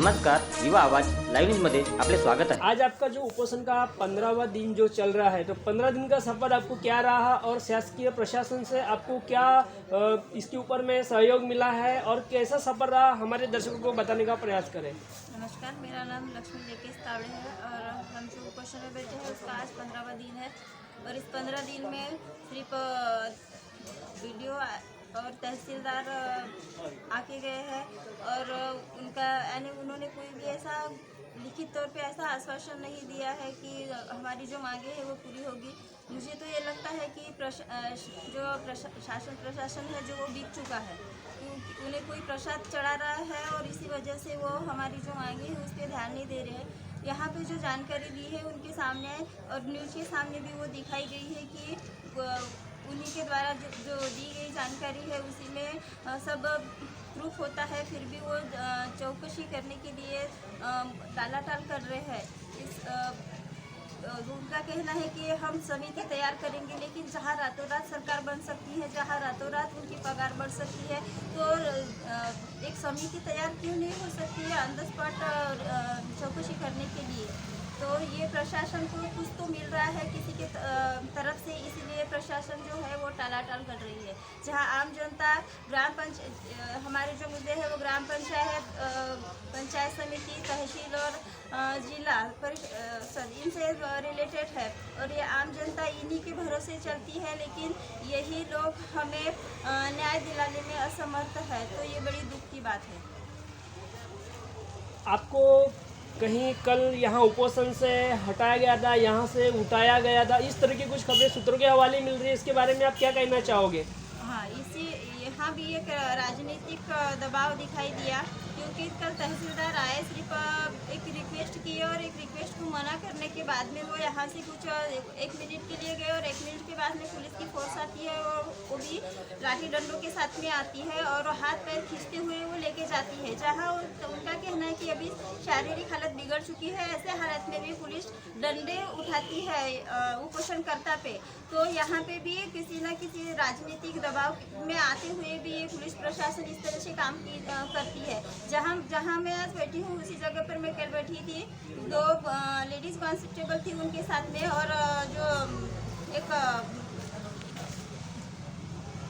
नमस्कार, युवा आवाज लाइव न्यूज में आपले स्वागत है। आज आपका जो उपोषण का 15वां दिन जो चल रहा है, तो 15 दिन का सफर आपको क्या रहा और शासकीय प्रशासन से आपको क्या इसके ऊपर में सहयोग मिला है और कैसा सफर रहा, हमारे दर्शकों को बताने का प्रयास करें। नमस्कार, मेरा नाम लक्ष्मी लेकेश तावड़े है और हम जो उपोषण में बैठे हैं उसका आज 15वां दिन है। और इस 15 दिन में सिर्फ वीडियो और तहसीलदार आके गए हैं और उनका यानी उन्होंने कोई भी ऐसा लिखित तौर पे ऐसा आश्वासन नहीं दिया है कि हमारी जो मांगे हैं वो पूरी होगी। मुझे तो ये लगता है कि शासन प्रशासन है जो वो बीत चुका है, क्योंकि उन्हें कोई प्रसाद चढ़ा रहा है और इसी वजह से वो हमारी जो मांगे हैं उस पर ध्यान नहीं दे रहे हैं। यहाँ पे जो जानकारी दी है उनके सामने और न्यूज़ के सामने भी वो दिखाई गई है कि उन्हीं के द्वारा जो दी गई जानकारी है उसी में सब प्रूफ होता है, फिर भी वो चौकसी करने के लिए टालाटाल कर रहे हैं। उनका कहना है कि हम समिति तैयार करेंगे, लेकिन जहां रातों रात सरकार बन सकती है, जहां रातों रात उनकी पगार बढ़ सकती है, तो एक समिति तैयार क्यों नहीं हो सकती है ऑन द स्पॉट चौकसी करने के लिए। तो ये प्रशासन को कुछ तो मिल रहा है किसी के तरफ से, इसीलिए प्रशासन जो है वो टालाटाल कर रही है। जहां आम जनता हमारे जो मुद्दे हैं वो ग्राम पंचायत, पंचायत समिति, तहसील और जिला परिषद इनसे रिलेटेड है और ये आम जनता इन्हीं के भरोसे चलती है, लेकिन यही लोग हमें न्याय दिलाने में असमर्थ है। तो ये बड़ी दुख की बात है। आपको कहीं कल यहाँ उपोषण से हटाया गया था, यहाँ से उठाया गया था, इस तरह की कुछ खबरें सूत्रों के हवाले मिल रही है, इसके बारे में आप क्या कहना चाहोगे? हाँ, यहाँ भी एक राजनीतिक दबाव दिखाई दिया, क्योंकि कल तहसीलदार आए, सिर्फ एक रिक्वेस्ट की और एक रिक्वेस्ट को मना करने के बाद में वो यहाँ से कुछ 1 मिनट के लिए गए और 1 मिनट के बाद में पुलिस की फोर्स आती है और वो भी लाठी डंडों के साथ में आती है और हाथ पैर खींचते हुए वो लेके जाती है। जहाँ उनका कहना है कि अभी शारीरिक हालत बिगड़ चुकी है, ऐसे हालत में भी पुलिस डंडे उठाती है उपोषणकर्ता पे। तो यहाँ पे भी किसी न किसी राजनीतिक दबाव में आते हुए भी ये पुलिस प्रशासन इस तरह से काम करती है। जहाँ मैं आज बैठी हूँ उसी जगह पर मैं कल बैठी थी, 2 लेडीज़ कांस्टेबल थी उनके साथ में और जो एक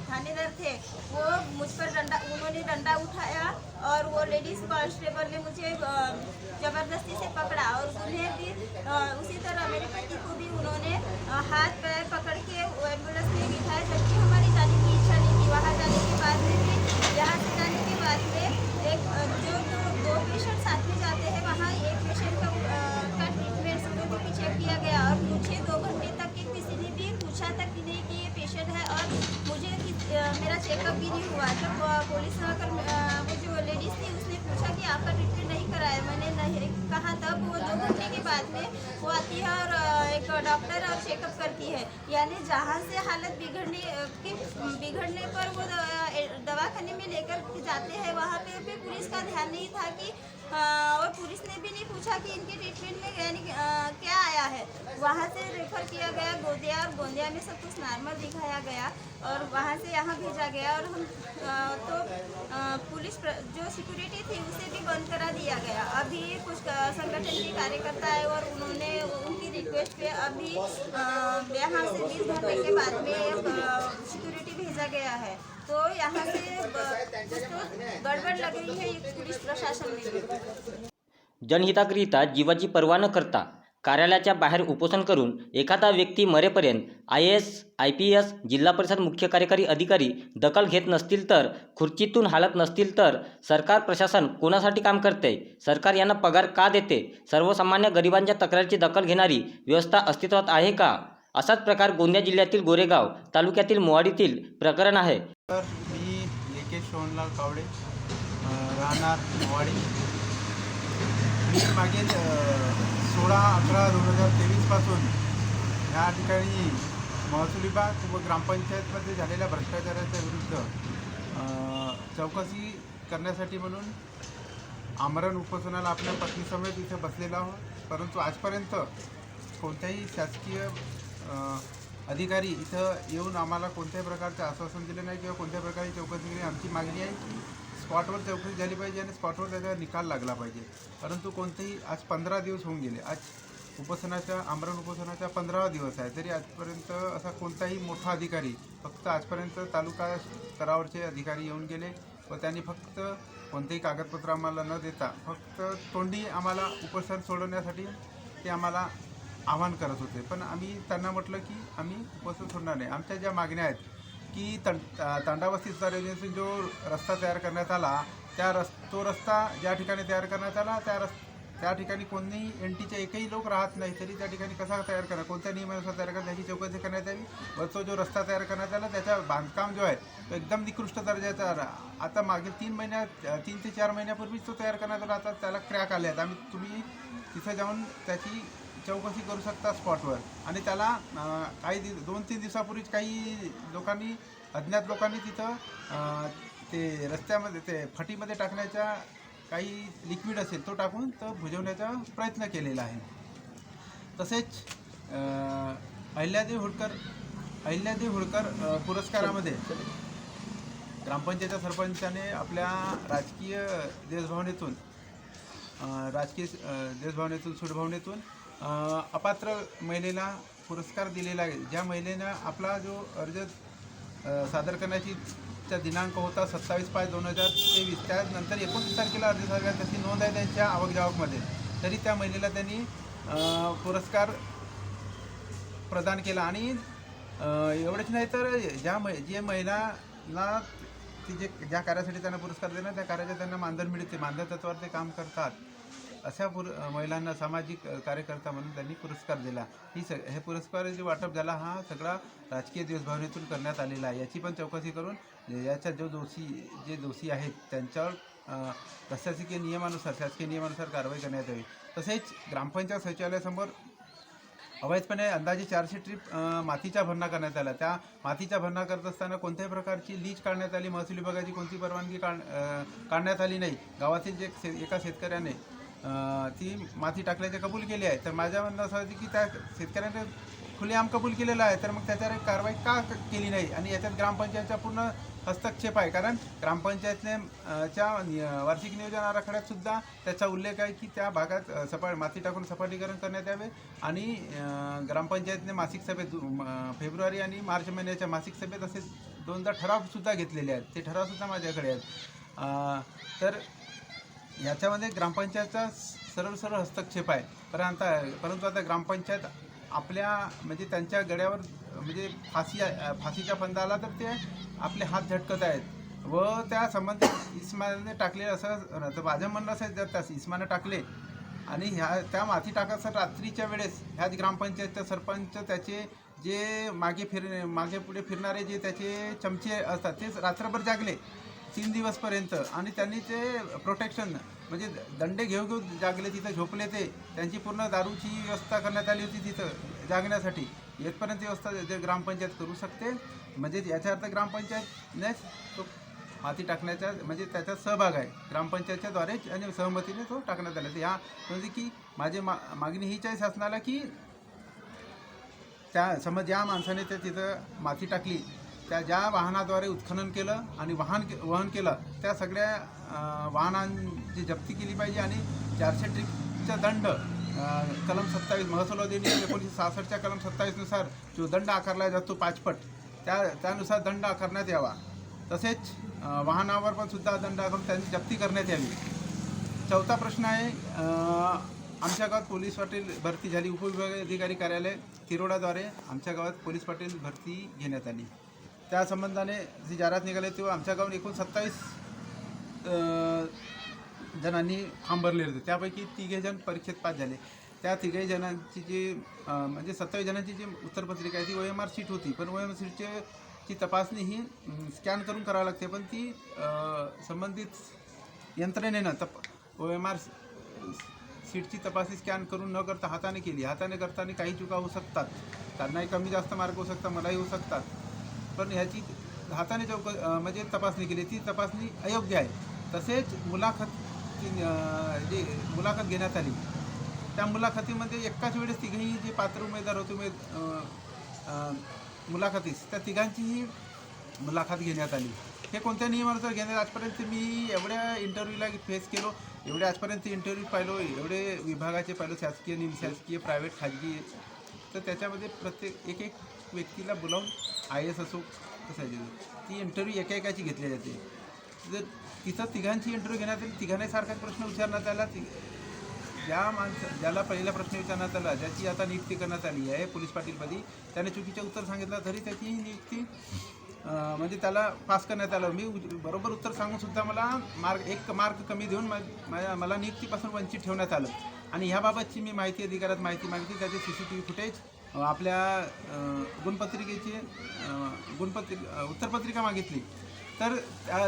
थानेदार थे वो मुझ पर उन्होंने डंडा उठाया और वो लेडीज़ कांस्टेबल ने मुझे ज़बरदस्ती से पकड़ा और उन्हें भी उसी तरह मेरे पति को भी उन्होंने हाथ पैर पकड़ के एम्बुलेंस में बिठाया, जबकि हमारी जाने की इच्छा नहीं थी। वहाँ जाने के बाद में भी, यहाँ से जाने के बाद में एक जो 2 पेशेंट साथ में जाते हैं, वहाँ एक पेशेंट का ट्रीटमेंट भी चेक किया गया और मुझे 2 घंटे तक के किसी ने भी पूछा तक कि नहीं कि ये पेशेंट है और मुझे मेरा चेकअप भी नहीं हुआ। जब पुलिस आकर वो जो लेडीज़ थी उसने पूछा कि आपका ट्रीटमेंट नहीं कराया, मैंने नहीं कहा, तब वो 2 घंटे के बाद में वो आती है और एक डॉक्टर और चेकअप करती है। यानी जहाँ से हालत बिगड़ने पर वो दवाखाने में लेकर जाते हैं, वहाँ पे भी पुलिस का ध्यान नहीं था कि और पुलिस ने भी नहीं पूछा कि इनके ट्रीटमेंट में यानी क्या आया है। वहाँ से रेफर किया गया गोंदिया और गोंदिया में सब कुछ नॉर्मल दिखाया गया और वहाँ से यहाँ भेजा गया और हम पुलिस जो सिक्योरिटी थी उसे भी बंद करा दिया गया। अभी कुछ संगठन के कार्यकर्ता आए और उन्होंने उनकी रिक्वेस्ट पे अभी यहाँ से 20 घंटे के बाद में सिक्योरिटी भेजा गया है। तो यहाँ से गड़बड़ लग रही है पुलिस प्रशासन में। जनहिताकरिता जीवाची पर्वा न करता कार्यालयाच्या बाहेर उपोषण करून एखादा व्यक्ती मरेपर्यंत IAS, IPS, जिल्हा परिषद मुख्य कार्यकारी अधिकारी दखल घेत नसतील तर, खुर्चीतून हालत नसतील तर सरकार प्रशासन कोणासाठी काम करते? सरकार यांना पगार का देते? सर्वसामान्य गरिबांच्या तक्रारीची दखल घेणारी व्यवस्था अस्तित्वात आहे का? असाच प्रकार गोंदिया जिल्ह्यातील गोरेगाव तालुक्यातील मोवाडीतील प्रकरण आहे। मी लेकेश सोनलाल तावडे, राहणार मोवाडी। मी मागील 16/11/2023 पासून या ठिकाणी महसूल विभाग व ग्रामपंचायतमध्ये झालेल्या भ्रष्टाचाराच्या विरुद्ध चौकशी करण्यासाठी म्हणून आमरण उपोषणाला आपल्या पत्नीसमेत इथे बसलेला आहोत। परंतु आजपर्यंत कोणत्याही शासकीय अधिकारी इथं येऊन आम्हाला कोणत्याही प्रकारचे आश्वासन दिले नाही किंवा कोणत्या प्रकारची चौकशी केली। आमची मागणी आहे स्पॉटवर चौकशी झाली पाहिजे आणि स्पॉटवर त्याचा निकाल लागला पाहिजे. परंतु कोणतेही आज 15 दिवस होऊन गेले. आज आमरण उपोषणाचा 15वा दिवस आहे, तरी आजपर्यंत असा कोणताही मोठा अधिकारी, फक्त आजपर्यंत तालुका स्तरावरचे अधिकारी येऊन गेले व त्यांनी फक्त कोणतेही कागदपत्र आम्हाला न देता फक्त तोंडी आम्हाला उपोषण सोडवण्यासाठी ते आम्हाला आवाहन करत होते. पण आम्ही त्यांना म्हटलं की आम्ही उपोषण सोडणार नाही. आमच्या ज्या मागण्या आहेत की तांडावस्ती सुधार योजनेतून जो रस्ता तयार करण्यात आला, तो रस्ता ज्या ठिकाणी तयार करण्यात आला त्या ठिकाणी कोणीही NTचे एकही लोक राहत नाही, तरी त्या ठिकाणी कसा तयार करा, कोणत्या नियमानुसार तयार करा याची चौकशी करण्यात यावी. व तो जो रस्ता तयार करण्यात आला त्याचा बांधकाम जो आहे तो एकदम निकृष्ट दर्जाचा. आता मागील 3 ते 4 महिन्यापूर्वीच तो तयार करण्यात आला. आता त्याला क्रॅक आले आहेत. तुम्ही तिथे जाऊन त्याची चौकशी करू शकता स्पॉटवर. आणि त्याला काही 2-3 दिवसापूर्वीच काही अज्ञात लोकांनी तिथं ते रस्त्यामध्ये ते फटीमध्ये टाकण्याच्या काही लिक्विड असेल तो टाकून तो बुजवण्याचा प्रयत्न केलेला आहे. तसेच अहिल्यादेवी होळकर पुरस्कारामध्ये ग्रामपंचायतच्या सरपंचाने आपल्या राजकीय सूडभावनेतून अपात्र महिलेला पुरस्कार दिलेला आहे. ज्या महिलेनं आपला जो अर्ज सादर करण्याची चा दिनांक होता 27/5/2023, त्यानंतर 29 तारखेला अर्ज सादर त्याची नोंद आहे त्यांच्या आवक जावकमध्ये, तरी त्या महिलेला त्यांनी पुरस्कार प्रदान केला. आणि एवढंच नाही तर जे महिलांना ज्या कार्यासाठी त्यांना पुरस्कार देणार त्या कार्याच्या त्यांना मानधन मिळते, मानधन तत्वावर ते काम करतात, अशा महिलांना सामाजिक कार्यकर्ता म्हणून त्यांनी पुरस्कार दिला. हे पुरस्कार जे वाटप झाला हा सगळा राजकीय द्वेषभावनेतून करण्यात आलेला आहे. याची पण चौकशी करून याच्या जे दोषी आहेत त्यांच्यावर प्रशासकीय नियमानुसार कारवाई करण्यात यावी. तसेच ग्रामपंचायत शौचालयासमोर अवैधपणे अंदाजे 400 ट्रीप मातीचा भरणा करण्यात आला. त्या मातीचा भरणा करत असताना कोणत्याही प्रकारची लीज काढण्यात आली, महसूल विभागाची कोणती परवानगी काढण्यात आली नाही. गावातील एका शेतकऱ्याने ती माती टाकल्याचे कबूल केली आहे. तर माझ्या म्हणणं असं होतं की त्या शेतकऱ्याने खुलेआम कबूल केलेला आहे, तर मग त्याच्यावर कारवाई का केली नाही. आणि याच्यात ग्रामपंचायतचा पूर्ण हस्तक्षेप आहे, कारण ग्रामपंचायतने वार्षिक नियोजन आराखड्यात सुद्धा त्याचा उल्लेख आहे की त्या भागात माती टाकून सपाटीकरण करण्यात यावे. आणि ग्रामपंचायतने मासिक सभेत फेब्रुवारी आणि मार्च महिन्याच्या मासिक सभेत असे 2दा ठरावसुद्धा घेतलेले आहेत. ते ठरावसुद्धा माझ्याकडे आहेत. तर याच्यामध्ये ग्रामपंचायतचा सरळ हस्तक्षेप आहे. परंतु आता ग्रामपंचायत म्हणजे त्यांच्या गड्यावर म्हणजे फाशीच्या फंदा आला तर ते आपले हात झटकत आहेत व त्या संबंधित इस्माने टाकले असं तर माझं म्हणणं असं जर त्या इस्मानं टाकले आणि त्या माती टाकायचं रात्रीच्या वेळेस ह्याच ग्रामपंचायतच्या सरपंच त्याचे जे मागे पुढे फिरणारे जे त्याचे चमचे असतात ते रात्रभर जागले 3 दिवसपर्यंत. आणि त्यांनी ते प्रोटेक्शन म्हणजे दंडे घेऊ जागले, तिथं झोपले. त्यांची पूर्ण दारूची व्यवस्था करण्यात आली होती तिथं जागण्यासाठी. येथपर्यंत व्यवस्था जे ग्रामपंचायत करू शकते. म्हणजे याचा अर्थ ग्रामपंचायतनेच तो माती टाकण्याचा म्हणजे त्याचा सहभाग आहे ग्रामपंचायतच्या द्वारे आणि सहमतीने तो टाकण्यात आला. तर म्हणजे की माझी मागणी हीच आहे शासनाला की ज्या माणसाने तिथं माती टाकली त्या ज्या वाहनाद्वारे उत्खनन केलं आणि वहन केलं त्या सगळ्या वाहनांची जप्ती केली पाहिजे. आणि 400 ट्रिपचा दंड कलम 27 महसूल अधिनियम 1966च्या कलम 27नुसार जो दंड आकारला जातो 5 पट त्यानुसार दंड आकारण्यात यावा. तसेच वाहनावर पण सुद्धा दंड आकारून त्यांची जप्ती करण्यात यावी. 4था प्रश्न आहे, आमच्या गावात पोलीस पाटील भरती झाली. उपविभागीय अधिकारी कार्यालय तिरोडाद्वारे आमच्या गावात पोलीस पाटील भरती घेण्यात आली. त्या संबंधाने जी जाहिरात निघाली तेव्हा आमच्या गावात एकूण 27 जणांनी फॉर्म भरले होते. त्यापैकी 3 जण परीक्षेत पास झाले. त्या 3 जणांची म्हणजे 27 जणांची जी उत्तरपत्रिका आहे ती OMR शीट होती. पण OMR शीटची तपासणी ही स्कॅन करून करावी लागते. पण ती संबंधित यंत्रणेनं OMR शीटची तपासणी स्कॅन करून न करता हाताने केली. हाताने करताना काही चुका होऊ शकतात. त्यांनाही कमी जास्त मार्क होऊ शकतात, मलाही होऊ शकतात. पण ह्याची हाताने म्हणजे तपासणी केली ती तपासणी अयोग्य आहे. तसेच मुलाखत घेण्यात आली. त्या मुलाखतीमध्ये एकाच वेळेस तिघेही जे पात्र उमेदवार होते मुलाखतीस त्या तिघांचीही मुलाखत घेण्यात आली. हे कोणत्या नियमानुसार घेणार? आजपर्यंत मी एवढ्या इंटरव्ह्यूला फेस केलो, एवढे आजपर्यंत इंटरव्ह्यू पाहिलो, एवढे विभागाचे पाहिलो, शासकीय निमशासकीय प्रायव्हेट खाजगी, तर त्याच्यामध्ये प्रत्येक एक व्यक्तीला बोलावून IAS असो कसं ती इंटरव्ह्यू एकाएकाची घेतली जाते. जर तिथं तिघांची इंटरव्ह्यू घेण्यात आली, तिघांनाही सारखाच प्रश्न विचारण्यात आला. ज्याला पहिला प्रश्न विचारण्यात आला, ज्याची आता नियुक्ती करण्यात आली आहे पोलीस पाटीलपदी, त्याने चुकीचे उत्तर सांगितलं तरी त्याची नियुक्ती म्हणजे त्याला पास करण्यात आलं. मी बरोबर उत्तर सांगूनसुद्धा मला एक मार्क कमी देऊन मला नियुक्तीपासून वंचित ठेवण्यात आलं. आणि ह्याबाबतची मी माहिती अधिकारात माहिती मागितली. त्याचे CCTV फुटेज आपल्या गुणपत्रिकेची उत्तरपत्रिका मागितली, तर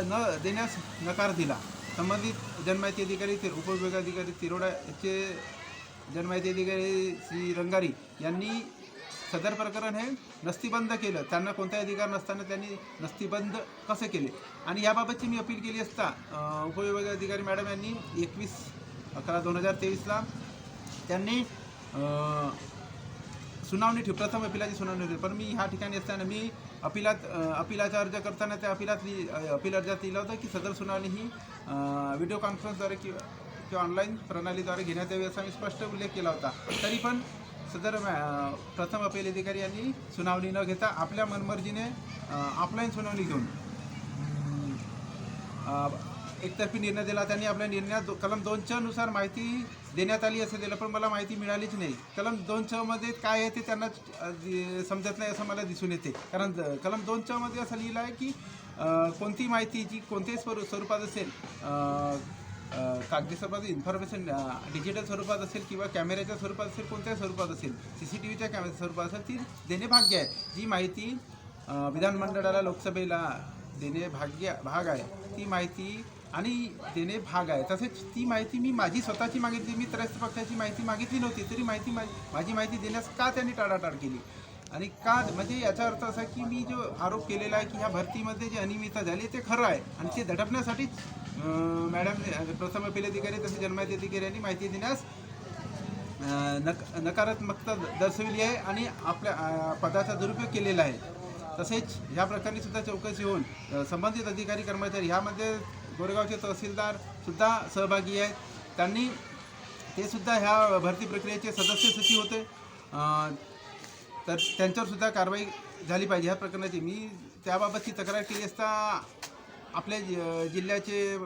न देण्यास नकार दिला. संबंधित जनमाहिती अधिकारी उपविभागाधिकारी तिरोडाचे जनमाहिती अधिकारी श्री रंगारी यांनी सदर प्रकरण हे नस्तीबंद केलं. त्यांना कोणताही अधिकार नसताना त्यांनी नस्तीबंद कसे केले, आणि याबाबतची मी अपील केली असता उपविभागाधिकारी मॅडम यांनी 21/11/2023 त्यांनी सुनावणी ठेवली, प्रथम अपिलाची सुनावणी ठेवली. पण मी ह्या ठिकाणी असताना मी अपिलाचा अर्ज करताना त्या अपील अर्जात लिहिलं होतं की सदर सुनावणी ही व्हिडिओ कॉन्फरन्सद्वारे किंवा ऑनलाईन प्रणालीद्वारे घेण्यात यावी असा मी स्पष्ट उल्लेख केला होता. तरी पण सदर प्रथम अपील अधिकारी यांनी सुनावणी न घेता आपल्या मनमर्जीने ऑफलाईन सुनावणी घेऊन एकतर्फी निर्णय दिला. त्यांनी आपल्या निर्णयात कलम 2 नुसार माहिती देण्यात आली असं दिलं, पण मला माहिती मिळालीच नाही. कलम 2 मध्ये काय आहे ते त्यांना समजत नाही असं मला दिसून येते. कारण कलम 2 मध्ये असं लिहिलं आहे की कोणती माहिती जी कोणत्याही स्वरूपात असेल, कागदी स्वरूपात, इन्फॉर्मेशन डिजिटल स्वरूपात असेल किंवा कॅमेऱ्याच्या स्वरूपात असेल, कोणत्याही स्वरूपात असेल, CCTVच्या कॅमेऱ्याच्या स्वरूपात असेल, ती देणे भाग्य आहे. जी माहिती विधानमंडळाला लोकसभेला देणे भाग आहे, ती माहिती आणि देणे भाग आहे. तसेच ती माहिती मी माझी स्वतःची मागितली, मी त्रयस्थ पक्षाची माहिती मागितली नव्हती, तरी माझी माहिती देण्यास का त्यांनी टाळाटाळ केली आणि का? म्हणजे याचा अर्थ असा की मी जो आरोप केलेला आहे की ह्या भरतीमध्ये जे अनियमितता झाली ते खरं आहे, आणि ते दडपण्यासाठीच मॅडम प्रथम अपील अधिकारी तसेच जनमाहिती अधिकारी यांनी माहिती देण्यास नकारात्मकता दर्शविली आहे आणि आपल्या पदाचा दुरुपयोग केलेला आहे. तसेच ह्या प्रकरणी सुद्धा चौकशी होऊन संबंधित अधिकारी कर्मचारी, ह्यामध्ये गोरेगावचे तहसीलदारसुद्धा सहभागी आहेत. ते सुद्धा ह्या भरती प्रक्रियेचे सदस्य सचिव होते, तर त्यांच्यावरसुद्धा कारवाई झाली पाहिजे. ह्या प्रकरणाची मी त्याबाबतची तक्रार केली असता आपल्या जिल्ह्याचे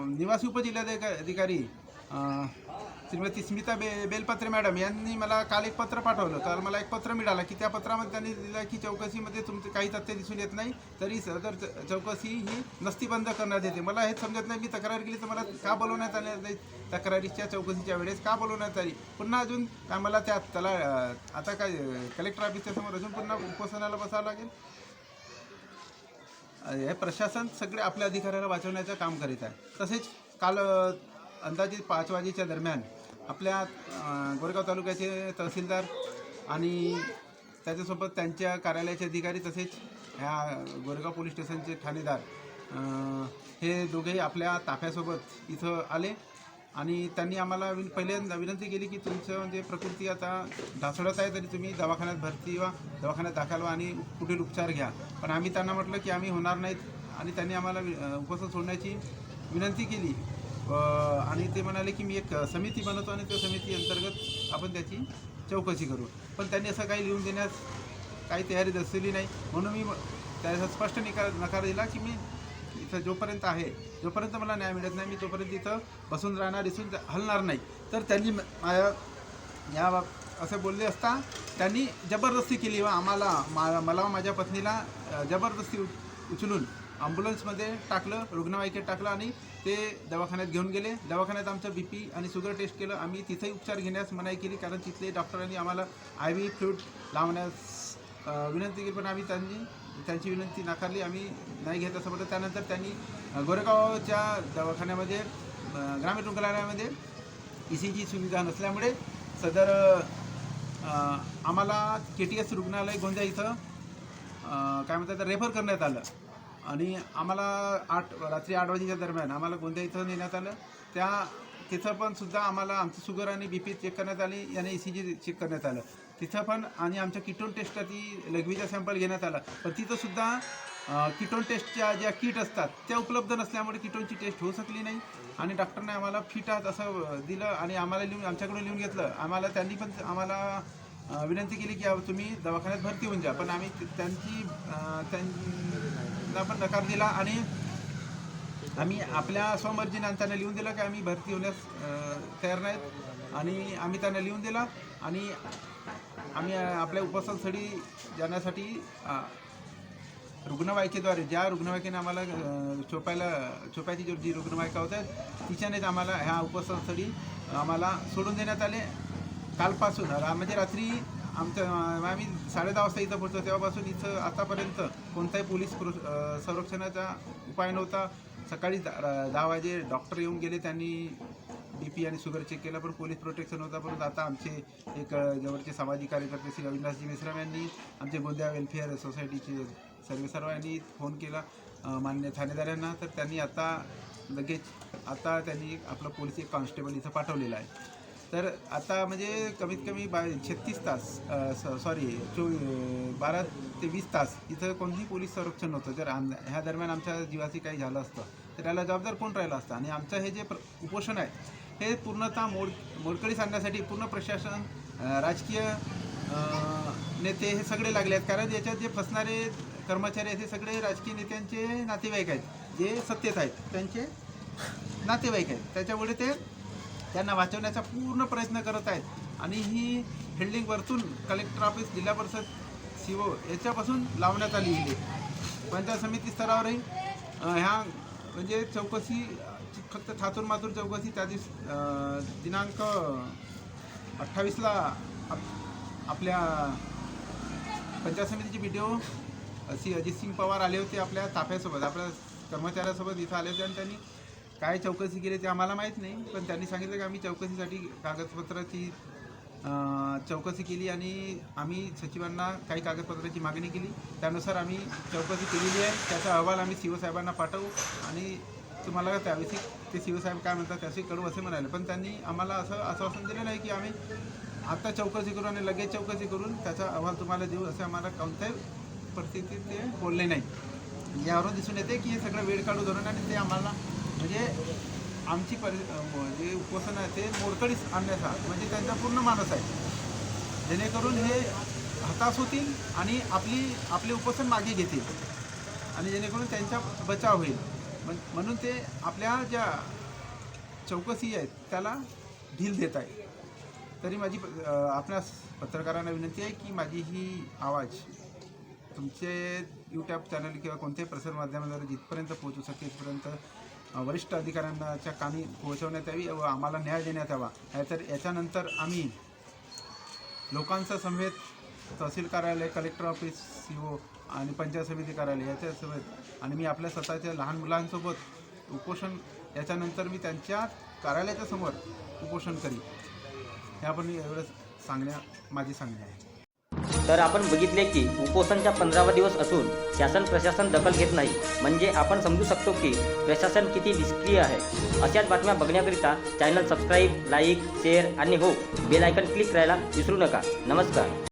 निवासी उपजिल्हाधिकारी श्रीमती स्मिता बेलपत्रे मॅडम यांनी मला काल एक पत्र पाठवलं. काल मला एक पत्र मिळालं की त्या पत्रामध्ये त्यांनी दिलं की चौकशीमध्ये तुमचे काही तथ्य दिसून येत नाही, तरी सदर चौकशी ही नस्तीबंद करण्यात येते. मला हेच समजत नाही, मी तक्रार केली तर मला का बोलवण्यात आले नाही, तक्रारीच्या चौकशीच्या वेळेस का बोलवण्यात आली. पुन्हा अजून काय मला त्याला आता काय कलेक्टर ऑफिसच्या समोर अजून पुन्हा उपोषणाला बसावं लागेल. हे प्रशासन सगळे आपल्या अधिकाऱ्याला वाचवण्याचं काम करीत आहे. तसेच काल अंदाजे 5 वाजेच्या दरम्यान आपल्या गोरेगाव तालुक्याचे तहसीलदार आणि त्याच्यासोबत त्यांच्या कार्यालयाचे अधिकारी तसेच ह्या गोरेगाव पोलीस स्टेशनचे ठाणेदार हे दोघेही आपल्या ताफ्यासोबत इथं आले आणि त्यांनी आम्हाला पहिल्यांदा विनंती केली की तुमचं म्हणजे प्रकृती आता ढासळत आहे, तरी तुम्ही दवाखान्यात भरती व्हा, दवाखान्यात दाखल व्हा आणि पुढील उपचार घ्या. पण आम्ही त्यांना म्हटलं की आम्ही होणार नाहीत आणि त्यांनी आम्हाला उपस्थित सोडण्याची विनंती केली आणि ते म्हणाले की मी एक समिती बनवतो आणि त्या समिती अंतर्गत आपण त्याची चौकशी करू. पण त्यांनी असं काही लिहून देण्यास काही तयारी दर्शवली नाही, म्हणून मी त्याचा स्पष्ट नकार दिला की मी इथं जोपर्यंत जोपर्यंत मला न्याय मिळत नाही, मी तोपर्यंत इथं बसून राहणार, इथून हलणार नाही. तर त्यांनी असं बोलले असता त्यांनी जबरदस्ती केली व मला माझ्या पत्नीला जबरदस्ती उचलून ॲम्ब्युलन्समध्ये टाकलं, रुग्णवाहिकेत टाकलं आणि ते दवाखान्यात घेऊन गेले. दवाखान्यात आमचं BP आणि शुगर टेस्ट केलं. आम्ही तिथेही उपचार घेण्यास मनाई केली, कारण तिथले डॉक्टरांनी आम्हाला IV फ्लूइड लावण्यास विनंती केली, पण आम्ही त्यांची विनंती नाकारली. आम्ही नाही घेत असं म्हटलं. त्यानंतर त्यांनी गोरेगावच्या दवाखान्यामध्ये ग्रामीण रुग्णालयामध्ये ECG सुविधा नसल्यामुळे सदर आम्हाला KTS रुग्णालय गोंदिया इथं काय म्हणतात रेफर करण्यात आलं आणि आम्हाला रात्री 8 वाजेच्या दरम्यान आम्हाला गोंदिया इथं नेण्यात आलं. तिथं पण सुद्धा आम्हाला आमची शुगर आणि BP चेक करण्यात आली आणि ECG चेक करण्यात आलं तिथं पण, आणि आमच्या किटोन टेस्टसाठी लघवीचा सॅम्पल घेण्यात आला. पण तिथंसुद्धा किटोन टेस्टच्या ज्या किट असतात त्या उपलब्ध नसल्यामुळे किटोनची टेस्ट होऊ शकली नाही आणि डॉक्टरने आम्हाला फिट आहात असं दिलं आणि आम्हाला आमच्याकडून लिहून घेतलं. त्यांनी पण आम्हाला विनंती केली की तुम्ही दवाखान्यात भरती होऊन जा, पण आम्ही त्यांना पण नकार दिला आणि आम्ही आपल्या स्वमर्जीने त्यांना लिहून दिलं की आम्ही भरती होण्यास तयार नाहीत आणि आम्ही त्यांना लिहून दिला आणि आम्ही आपल्या उपस्थळी जाण्यासाठी रुग्णवाहिकेद्वारे ज्या रुग्णवाहिकेने आम्हाला चोपायची जी रुग्णवाहिका होत्या तिच्यानेच आम्हाला ह्या उपस्थळी आम्हाला सोडून देण्यात आले. कालपासून म्हणजे रात्री आम्ही 10:30 वाजता इथं पोहोचलो, तेव्हापासून इथं आतापर्यंत कोणताही पोलीस संरक्षणाचा उपाय नव्हता. सकाळी 10 वाजे डॉक्टर येऊन गेले, त्यांनी BP आणि शुगर चेक केलं, पण पोलीस प्रोटेक्शन होता. परंतु आता आमचे एक जवळचे सामाजिक कार्यकर्ते श्री अविनाशजी मेश्राम यांनी आमचे गोंदिया वेलफेअर सोसायटीचे सर्व यांनी फोन केला मान्य ठाणेदारांना, तर त्यांनी लगेच त्यांनी आपलं पोलीस एक कॉन्स्टेबल इथं पाठवलेला आहे. तर आता म्हणजे कमीत कमी 36 तास 12 ते 20 तास इथं कोणतीही पोलीस संरक्षण नव्हतं. जर ह्या दरम्यान आमच्या जीवाशी काही झालं असतं तर याला जबाबदार कोण राहिलं असतं. आणि आमचं हे जे उपोषण आहे हे पूर्णतः मोडकळीस आणण्यासाठी पूर्ण प्रशासन, राजकीय नेते हे सगळे लागले आहेत. कारण याच्यात जे फसणारे कर्मचारी आहेत हे सगळे राजकीय नेत्यांचे नातेवाईक आहेत, जे सत्तेत आहेत त्यांचे नातेवाईक आहेत. त्याच्यामुळे ते त्यांना वाचवण्याचा पूर्ण प्रयत्न करत आहेत. आणि ही फिल्डिंग वरतून कलेक्टर ऑफिस, जिल्हा परिषद, CO याच्यापासून लावण्यात आली आहे. पंचायत समिती स्तरावरही ह्या म्हणजे चौकशी फक्त ठातूर मातूर चौकशी त्या दिवशी दिनांक 28ला आपल्या पंचायत समितीचे BDO श्री अजितसिंग पवार आले होते आपल्या ताफ्यासोबत, आपल्या कर्मचाऱ्यासोबत इथं आले होते आणि त्यांनी काय चौकशी केली ते आम्हाला माहीत नाही, पण त्यांनी सांगितलं की आम्ही चौकशीसाठी कागदपत्राची चौकशी केली आणि आम्ही सचिवांना काही कागदपत्राची मागणी केली. त्यानुसार आम्ही चौकशी केलेली आहे. त्याचा अहवाल आम्ही CO साहेबांना पाठवू आणि तुम्हाला त्याविषयी ते CO साहेब काय म्हणतात त्याविषयी कळू असे म्हणाले. पण त्यांनी आम्हाला असं आश्वासन दिलं नाही की आम्ही आता चौकशी करू आणि लगेच चौकशी करून त्याचा अहवाल तुम्हाला देऊ, असे आम्हाला कोणत्याही परिस्थितीत ते बोलले नाही. यावरून दिसून येते की हे सगळं वेळ काढू धरून आणि ते आम्हाला म्हणजे आमची जे उपोषण आहे ते मोडकळीस आणण्याचा म्हणजे त्यांचा पूर्ण मानस आहे, जेणेकरून हे हताश होतील आणि आपले उपोषण मागे घेतील आणि जेणेकरून त्यांचा बचाव होईल. म्हणून ते आपल्या ज्या चौकशी आहेत त्याला ढील देत आहे. तरी माझी आपल्या पत्रकारांना विनंती आहे की माझी ही आवाज तुमचे YouTube चॅनल किंवा कोणत्याही प्रसारमाध्यमाद्वारे जिथपर्यंत पोहोचू शकेल तिथपर्यंत वरिष्ठ अधिकाऱ्यांच्या कानी पोहोचवण्यात यावी व आम्हाला न्याय देण्यात यावा. तर याच्यानंतर आम्ही लोकांचा समवेत तहसील कार्यालय, कलेक्टर ऑफिस, CO आणि पंचायत समिती कार्यालय याच्या समवेत आणि मी आपल्या स्वतःच्या लहान मुलांसोबत उपोषण याच्यानंतर मी त्यांच्या कार्यालयाच्या समोर उपोषण करीन. यापूर्वी एवढंच माझी सांगणे आहे. तर आपण बघितले की उपोषणचा 15वा दिवस असून शासन प्रशासन दखल घेत नाही, म्हणजे आपण समजू शकतो की प्रशासन किती निष्क्रिय आहे. अशाच बातम्या बघण्याकरिता चॅनल सबस्क्राईब, लाईक, शेअर आणि बेल आयकॉन क्लिक करायला विसरू नका. नमस्कार.